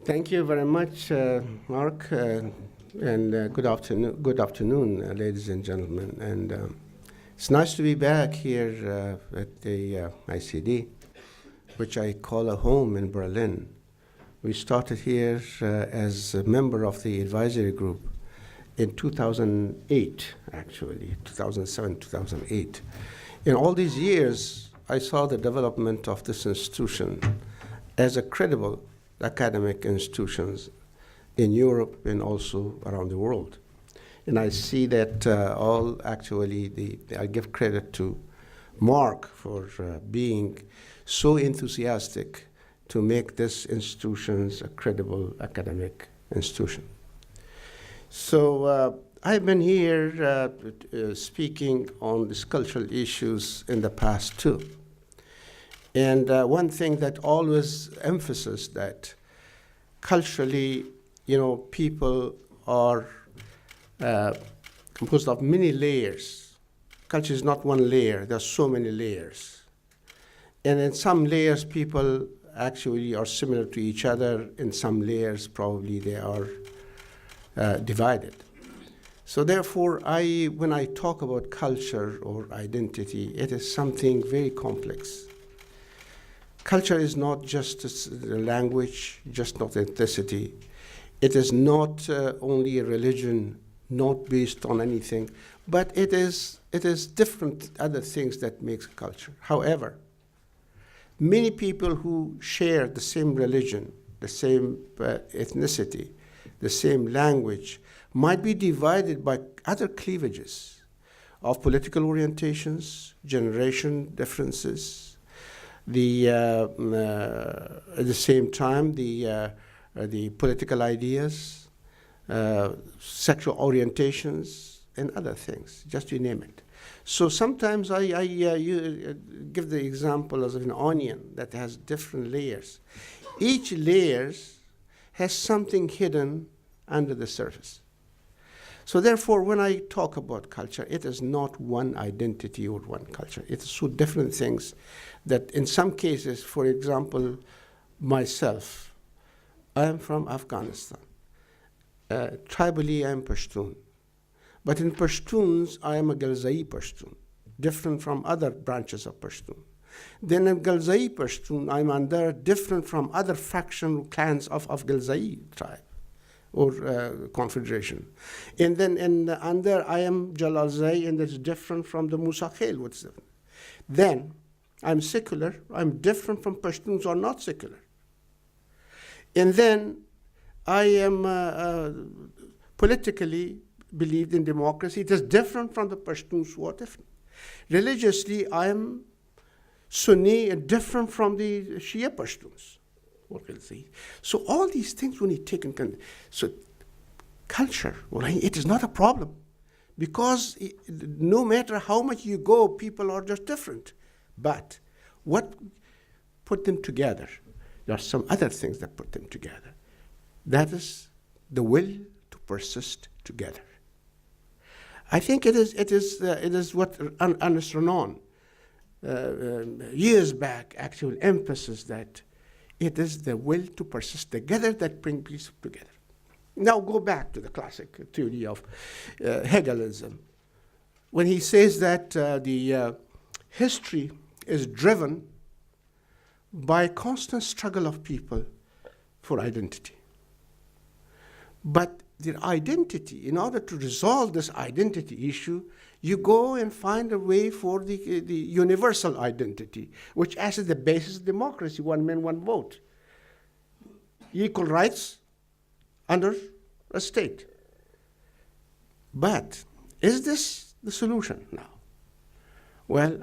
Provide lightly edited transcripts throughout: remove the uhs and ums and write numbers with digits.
Thank you very much, Mark, and good afternoon, ladies and gentlemen. And it's nice to be back here at the ICD, which I call a home in Berlin. We started here as a member of the advisory group in 2008, actually, 2007, 2008. In all these years, I saw the development of this institution as a credible academic institutions in Europe and also around the world. And I see that I give credit to Mark for being so enthusiastic to make this institutions a credible academic institution. So I've been here speaking on these cultural issues in the past too. And one thing that always emphasizes that culturally, people are composed of many layers. Culture is not one layer, there are so many layers. And in some layers, people actually are similar to each other. In some layers, probably they are divided. So therefore, when I talk about culture or identity, it is something very complex. Culture is not just a language, just not ethnicity. It is not only a religion, not based on anything, but it is different other things that makes a culture. However, many people who share the same religion, the same ethnicity, the same language, might be divided by other cleavages of political orientations, generation differences, at the same time, the political ideas, sexual orientations, and other things, just to name it. So sometimes you give the example of an onion that has different layers. Each layer has something hidden under the surface. So therefore, when I talk about culture, it is not one identity or one culture. It is so different things that in some cases, for example, myself, I am from Afghanistan. Tribally, I am Pashtun. But in Pashtuns, I am a Galzai Pashtun, different from other branches of Pashtun. Then in Galzai Pashtun, I'm under different from other faction clans of Galzai tribe or confederation. And then under I am Jalali, and that's different from the Musa Khel. What's different? Then I'm secular. I'm different from Pashtuns who are not secular. And then I am politically believed in democracy. It is different from the Pashtuns who are different. Religiously, I am Sunni and different from the Shia Pashtuns. So all these things when you take in consideration. So culture, well, it is not a problem because no matter how much you go, people are just different. But what put them together? There are some other things that put them together. That is the will to persist together. I think it is what Ernest Renan years back actually emphasized that it is the will to persist together that bring peace together. Now go back to the classic theory of Hegelism, when he says that the history is driven by constant struggle of people for identity. But their identity, in order to resolve this identity issue, you go and find a way for the universal identity, which acts as the basis of democracy, one man, one vote. Equal rights under a state. But is this the solution now? Well,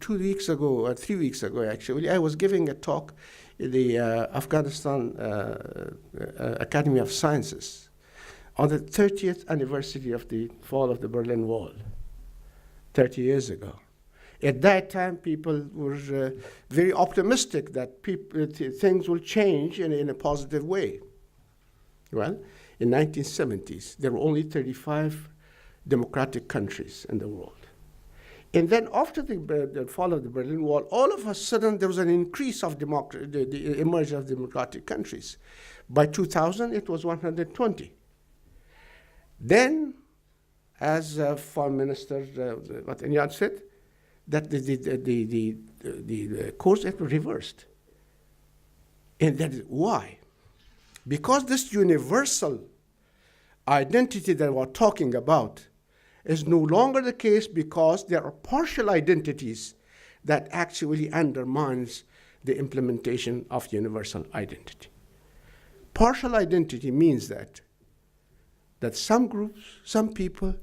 2 weeks ago, or 3 weeks ago actually, I was giving a talk in the Afghanistan Academy of Sciences on the 30th anniversary of the fall of the Berlin Wall, 30 years ago. At that time, people were very optimistic that things will change in a positive way. Well, in 1970s, there were only 35 democratic countries in the world. And then after the fall of the Berlin Wall, all of a sudden there was an increase of the emergence of democratic countries. By 2000, it was 120. Then, as Foreign Minister Netanyahu said, that the course had reversed. And that is why? Because this universal identity that we're talking about is no longer the case, because there are partial identities that actually undermines the implementation of universal identity. Partial identity means that some groups, some people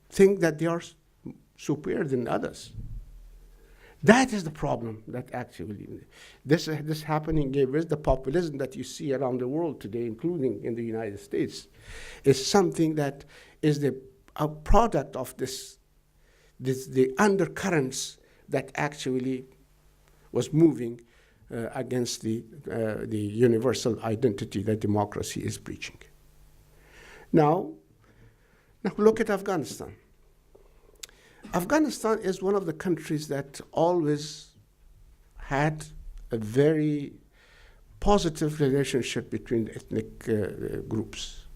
think that they are superior than others. That is the problem that actually, this happening with the populism that you see around the world today, including in the United States, is something that is a product of the undercurrents that actually was moving against the universal identity that democracy is preaching. Now look at Afghanistan. Afghanistan is one of the countries that always had a very positive relationship between the ethnic groups.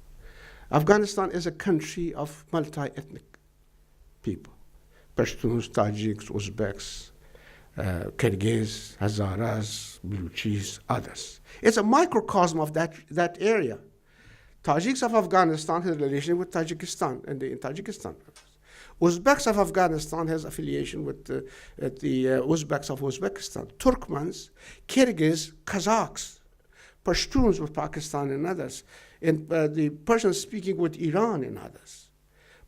Afghanistan is a country of multi-ethnic people: Pashtuns, Tajiks, Uzbeks, Kyrgyz, Hazaras, Baluchis, others. It's a microcosm of that area. Tajiks of Afghanistan has a relation with Tajikistan, and in Tajikistan. Uzbeks of Afghanistan has affiliation with the Uzbeks of Uzbekistan. Turkmens, Kyrgyz, Kazakhs, Pashtuns with Pakistan and others, and the Persians speaking with Iran and others.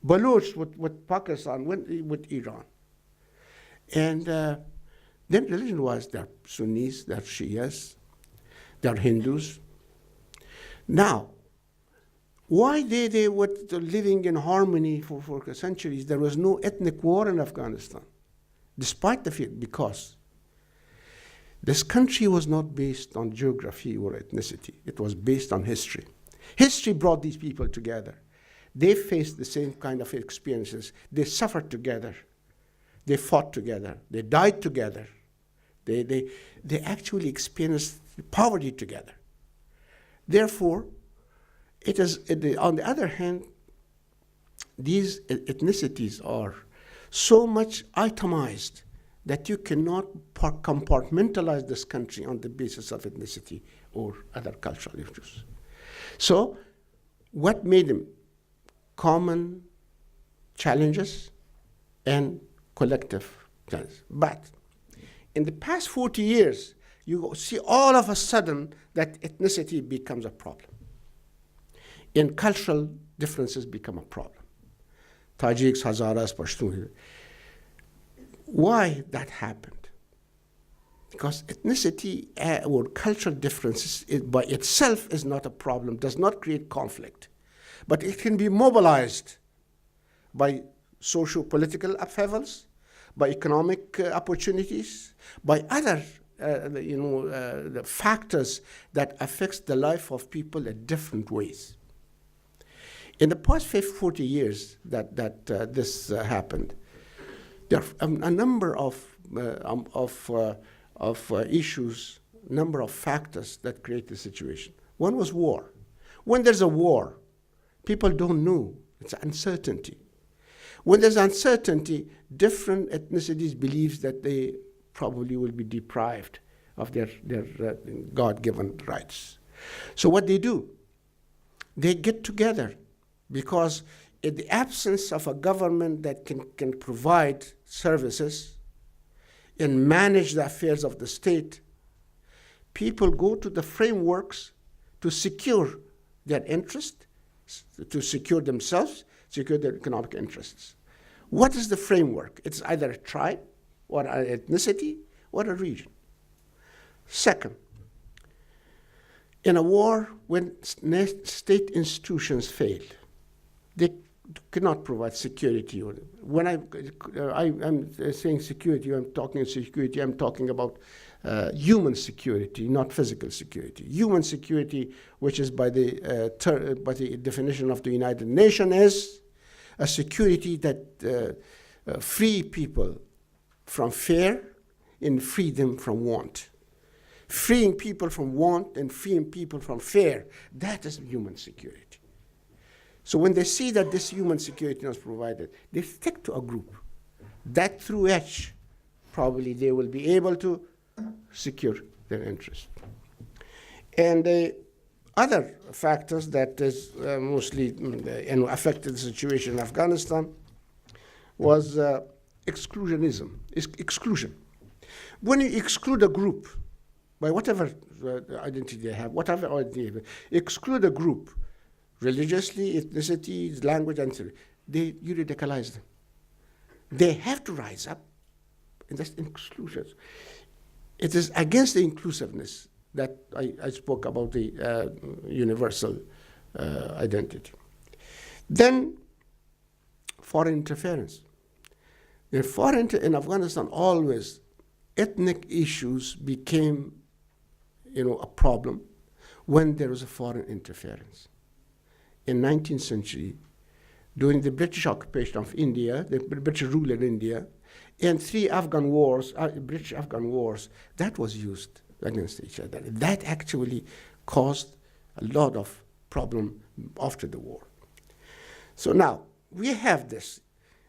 Baluch with Pakistan, with Iran. And then religion was, there are Sunnis, there are Shias, there are Hindus. Now, why they were living in harmony for centuries? There was no ethnic war in Afghanistan, despite the fact, because this country was not based on geography or ethnicity. It was based on history. History brought these people together. They faced the same kind of experiences. They suffered together. They fought together. They died together. They actually experienced poverty together. Therefore, it is, on the other hand, these ethnicities are so much itemized that you cannot compartmentalize this country on the basis of ethnicity or other cultural issues. So, what made them? Common challenges and collective challenges. But in the past 40 years, you see all of a sudden that ethnicity becomes a problem. And cultural differences become a problem. Tajiks, Hazaras, Pashtuns. Why that happened? Because ethnicity or cultural differences by itself is not a problem, does not create conflict. But it can be mobilized by socio-political upheavals, by economic opportunities, by other the factors that affects the life of people in different ways. In the past 40 years that this happened, there are a number of issues, number of factors that create the situation. One was war. When there's a war, people don't know. It's uncertainty. When there's uncertainty, different ethnicities believe that they probably will be deprived of their God-given rights. So what they do, they get together, because in the absence of a government that can provide services and manage the affairs of the state, people go to the frameworks to secure their interest, to secure themselves, secure their economic interests. What is the framework? It's either a tribe or an ethnicity or a region. Second, in a war, when state institutions fail, they cannot provide security. When I'm saying security, I'm talking about human security, not physical security. Human security, which is by the definition of the United Nations, is a security that free people from fear and free them from want. freeing people from want and freeing people from fear. That is human security. So when they see that this human security is provided, they stick to a group. That through which probably they will be able to secure their interest. And other factors that is mostly affected the situation in Afghanistan was exclusionism, exclusion. When you exclude a group, by whatever identity they have, whatever identity they have, exclude a group, religiously, ethnicity, language, and so you radicalize them. They have to rise up, and that's exclusion. It is against the inclusiveness that I spoke about, the universal identity. Then, foreign interference. In Afghanistan, always ethnic issues became, a problem when there was a foreign interference. In 19th century, during the British occupation of India, the British rule in India, and 3 Afghan wars, British Afghan wars, that was used against each other. That actually caused a lot of problem after the war. So now, we have this.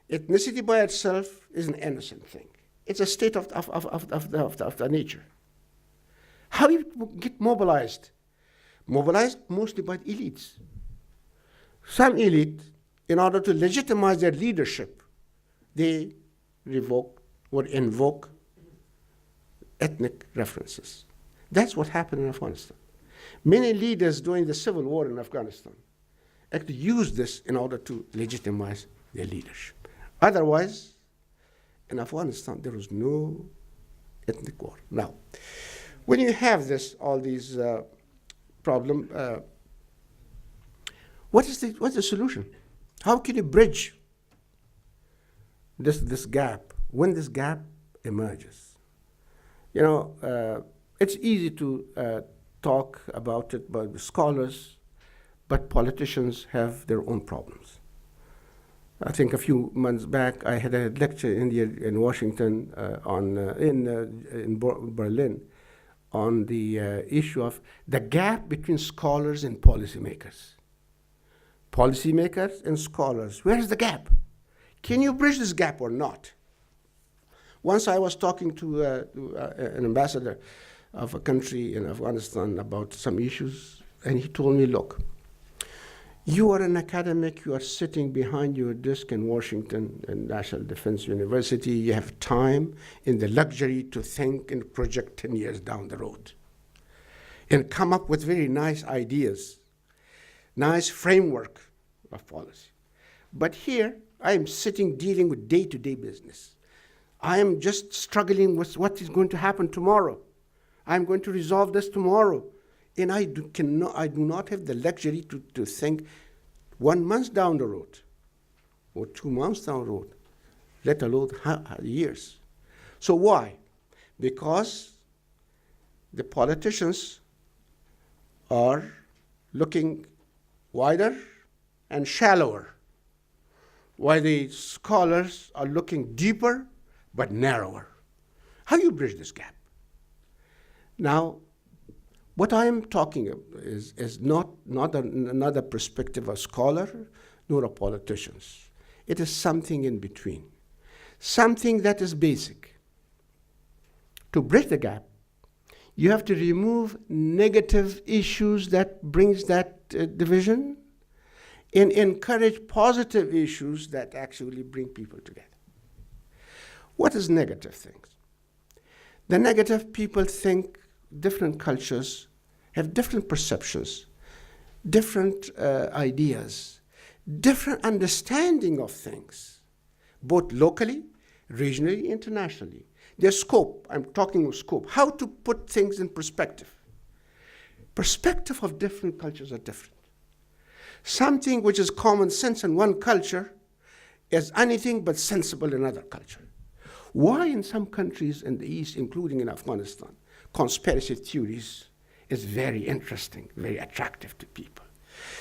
Ethnicity by itself is an innocent thing. It's a state of the nature. How you get mobilized? Mobilized mostly by elites. Some elite, in order to legitimize their leadership, they revoke or invoke ethnic references. That's what happened in Afghanistan. Many leaders during the civil war in Afghanistan actually used this in order to legitimize their leadership. Otherwise, in Afghanistan, there was no ethnic war. Now, when you have all these problems, what's the solution? How can you bridge this gap when this gap emerges? It's easy to talk about it by the scholars, but politicians have their own problems. I think a few months back, I had a lecture in Washington, in Berlin, on the issue of the gap between scholars and policymakers. Policymakers and scholars, where's the gap? Can you bridge this gap or not? Once I was talking to an ambassador of a country in Afghanistan about some issues, and he told me, look, you are an academic, you are sitting behind your desk in Washington and National Defense University, you have time and the luxury to think and project 10 years down the road and come up with very nice ideas, nice framework of policy. But here, I am sitting dealing with day-to-day business. I am just struggling with what is going to happen tomorrow. I'm going to resolve this tomorrow. And I do not have the luxury to think 1 month down the road or 2 months down the road, let alone years. So why? Because the politicians are looking wider and shallower, while the scholars are looking deeper but narrower. How do you bridge this gap? Now, what I am talking about is not another perspective of scholar nor of politicians. It is something in between, something that is basic. To bridge the gap, you have to remove negative issues that brings that division and encourage positive issues that actually bring people together. What is negative things? The negative, people think different cultures have different perceptions, different ideas, different understanding of things, both locally, regionally, internationally. Their scope, I'm talking of scope, how to put things in perspective. Perspective of different cultures are different. Something which is common sense in one culture is anything but sensible in another culture. Why in some countries in the East, including in Afghanistan, conspiracy theories is very interesting, very attractive to people.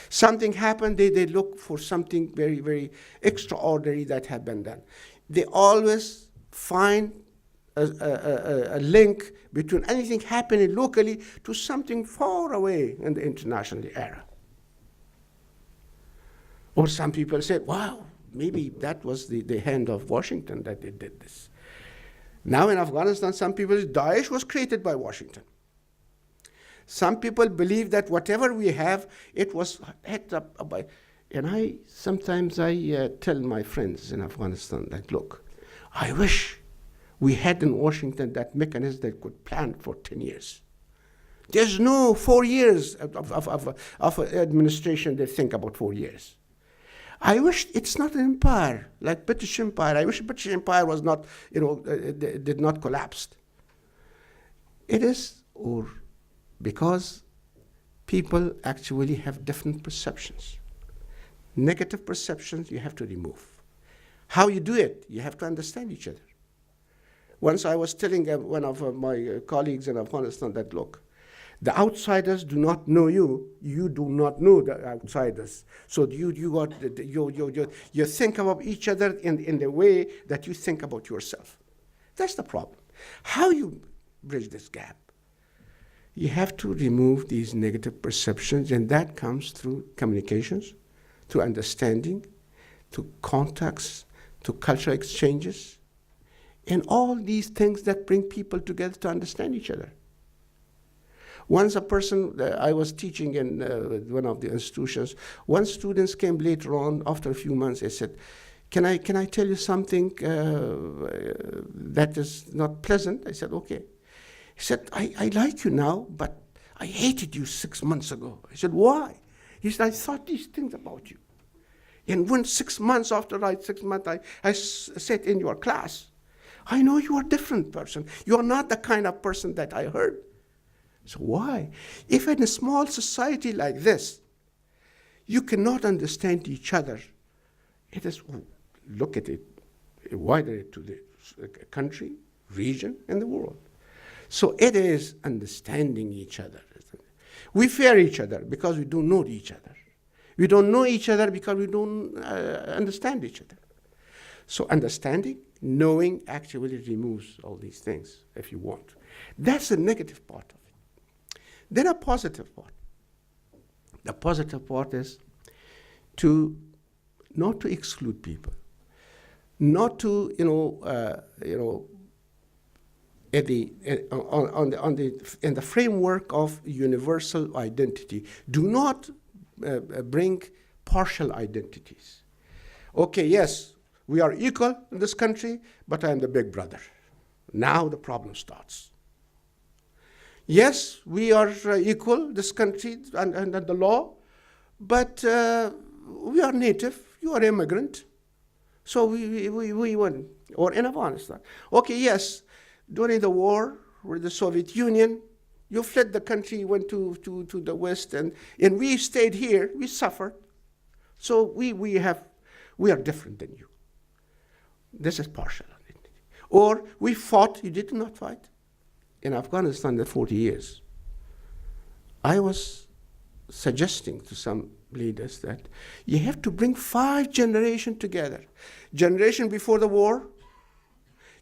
Something happened, they look for something very, very extraordinary that had been done. They always find a link between anything happening locally to something far away in the international era. Or some people said, wow, maybe that was the hand of Washington that they did this. Now in Afghanistan, some people say Daesh was created by Washington. Some people believe that whatever we have, it was headed up by, and sometimes I tell my friends in Afghanistan that, look, I wish we had in Washington that mechanism that could plan for 10 years. There's no 4 years of administration that think about 4 years. I wish it's not an empire like British Empire. I wish British Empire was not, did not collapse. It is, or because people actually have different perceptions. Negative perceptions you have to remove. How you do it, you have to understand each other. Once I was telling one of my colleagues in Afghanistan that, look, the outsiders do not know you. You do not know the outsiders. So you think about each other in the way that you think about yourself. That's the problem. How you bridge this gap? You have to remove these negative perceptions, and that comes through communications, through understanding, to contacts, to cultural exchanges, and all these things that bring people together to understand each other. Once a person, I was teaching in one of the institutions, one student came later on, after a few months, he said, can I tell you something that is not pleasant? I said, okay. He said, I like you now, but I hated you 6 months ago. I said, why? He said, I thought these things about you. And when 6 months after I sat in your class, I know you are a different person. You are not the kind of person that I heard. So why? If in a small society like this, you cannot understand each other, it is, look at it, wider it to the country, region, and the world. So it is understanding each other. We fear each other because we don't know each other. We don't know each other because we don't understand each other. So understanding, knowing actually removes all these things, if you want. That's the negative part of it. Then a positive part. The positive part is not to exclude people, not to in the framework of universal identity. Do not bring partial identities. Okay, yes, we are equal in this country, but I am the big brother. Now the problem starts. Yes, we are equal, this country, and the law, but we are native, you are immigrant, so we won. Or in Afghanistan. Okay, yes, during the war with the Soviet Union, you fled the country, went to the West, and we stayed here, we suffered. So we are different than you. This is partial identity. Or we fought, you did not fight. In Afghanistan, the 40 years, I was suggesting to some leaders that you have to bring 5 generations together. Generation before the war,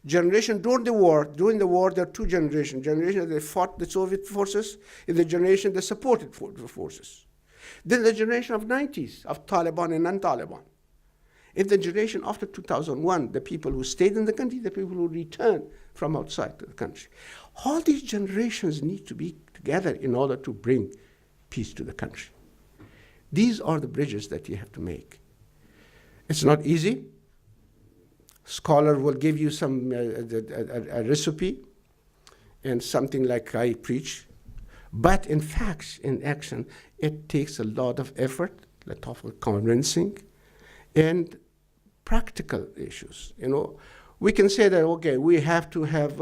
generation during the war. During the war, there are 2 generations. Generation that fought the Soviet forces, and the generation that supported the forces. Then the generation of 90s, of Taliban and non-Taliban. In the generation after 2001, the people who stayed in the country, the people who returned from outside the country. All these generations need to be together in order to bring peace to the country. These are the bridges that you have to make. It's not easy. Scholar will give you some a recipe and something like I preach. But in fact, in action, it takes a lot of effort, a lot of convincing, and practical issues. We can say that, okay, we have to have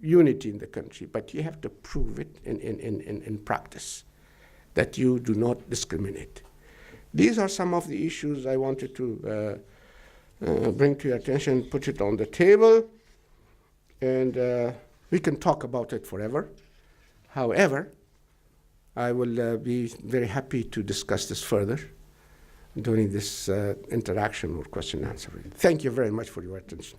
unity in the country, but you have to prove it in practice, that you do not discriminate. These are some of the issues I wanted to bring to your attention, put it on the table, and we can talk about it forever. However, I will be very happy to discuss this further during this interaction or question and answer. Thank you very much for your attention.